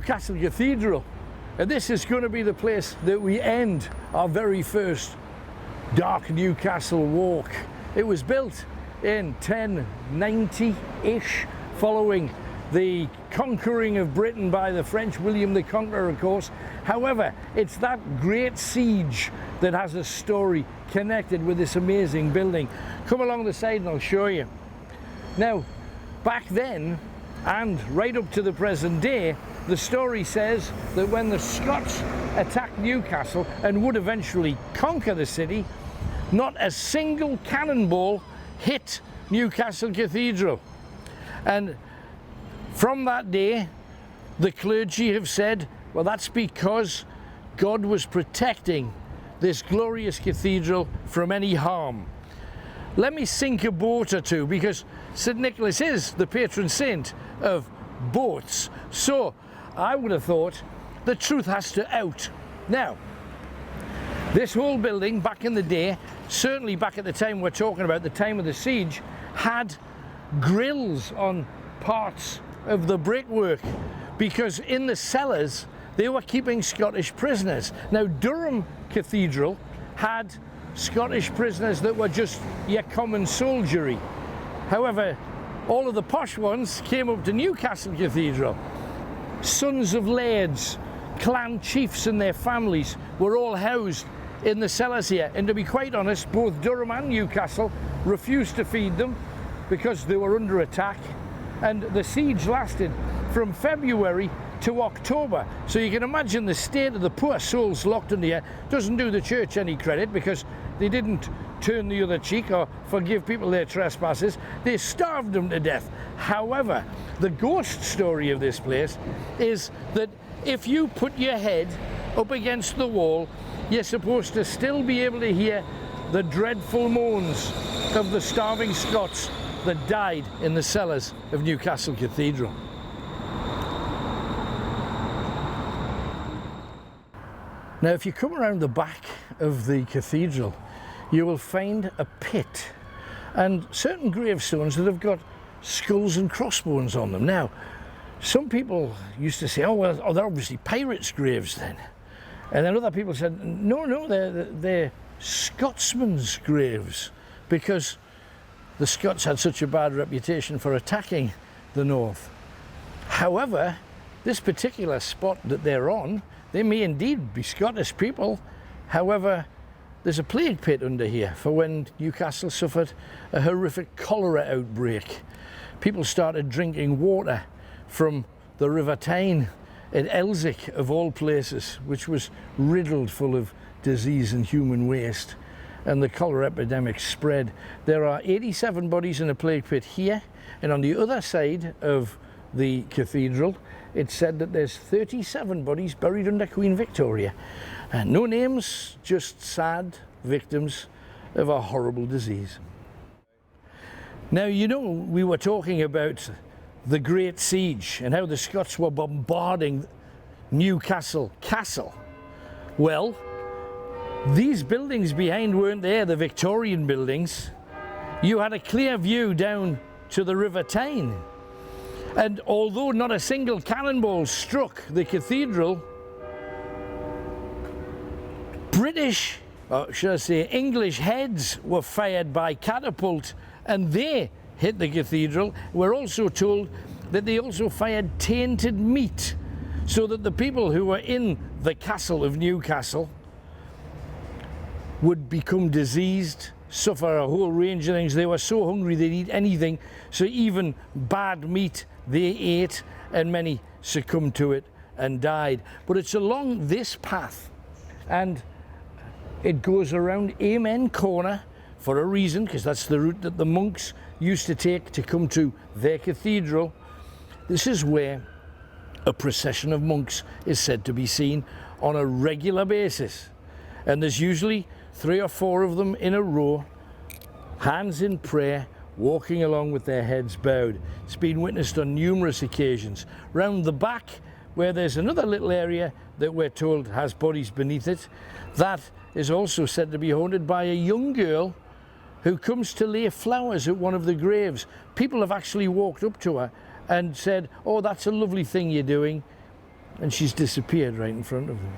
Newcastle Cathedral, and this is going to be the place that we end our very first Dark Newcastle walk. It was built in 1090-ish, following the conquering of Britain by the French, William the Conqueror, of course. However, it's that great siege that has a story connected with this amazing building. Come along the side and I'll show you. Now, back then, and right up to the present day, the story says that when the Scots attacked Newcastle and would eventually conquer the city, not a single cannonball hit Newcastle Cathedral. And from that day, the clergy have said, well, that's because God was protecting this glorious cathedral from any harm. Let me sink a boat or two, because St. Nicholas is the patron saint of boats. So I would have thought the truth has to out. Now, this whole building back in the day, certainly back at the time we're talking about, the time of the siege, had grills on parts of the brickwork, because in the cellars they were keeping Scottish prisoners. Now, Durham Cathedral had Scottish prisoners that were just your common soldiery. However, all of the posh ones came up to Newcastle Cathedral. Sons of lairds, clan chiefs and their families were all housed in the cellars here, and to be quite honest, both Durham and Newcastle refused to feed them because they were under attack, and the siege lasted from February to October. So you can imagine the state of the poor souls locked in here. Doesn't do the church any credit, because they didn't turn the other cheek or forgive people their trespasses. They starved them to death. However, the ghost story of this place is that if you put your head up against the wall, you're supposed to still be able to hear the dreadful moans of the starving Scots that died in the cellars of Newcastle Cathedral. Now, if you come around the back of the cathedral, you will find a pit and certain gravestones that have got skulls and crossbones on them. Now, some people used to say, oh, well, they're obviously pirates' graves then. And then other people said, no, they're Scotsmen's graves, because the Scots had such a bad reputation for attacking the north. However, this particular spot that they're on, they may indeed be Scottish people. However, there's a plague pit under here for when Newcastle suffered a horrific cholera outbreak. People started drinking water from the River Tyne at Elsick, of all places, which was riddled full of disease and human waste, and the cholera epidemic spread. There are 87 bodies in a plague pit here, and on the other side of the cathedral, it's said that there's 37 bodies buried under Queen Victoria. No names, just sad victims of a horrible disease. Now, you know, we were talking about the Great Siege and how the Scots were bombarding Newcastle Castle. Well, these buildings behind weren't there, the Victorian buildings. You had a clear view down to the River Tyne. And although not a single cannonball struck the cathedral, British, or should I say English heads were fired by catapult, and they hit the cathedral. We're also told that they also fired tainted meat, so that the people who were in the castle of Newcastle would become diseased, suffer a whole range of things. They were so hungry they'd eat anything, so even bad meat they ate, and many succumbed to it and died. But it's along this path, and it goes around Amen Corner for a reason, because that's the route that the monks used to take to come to their cathedral. This is where a procession of monks is said to be seen on a regular basis, and there's usually 3 or 4 of them in a row, hands in prayer, walking along with their heads bowed. It's been witnessed on numerous occasions. Round the back, where there's another little area that we're told has bodies beneath it, that is also said to be haunted by a young girl who comes to lay flowers at one of the graves. People have actually walked up to her and said, oh, that's a lovely thing you're doing. And she's disappeared right in front of them.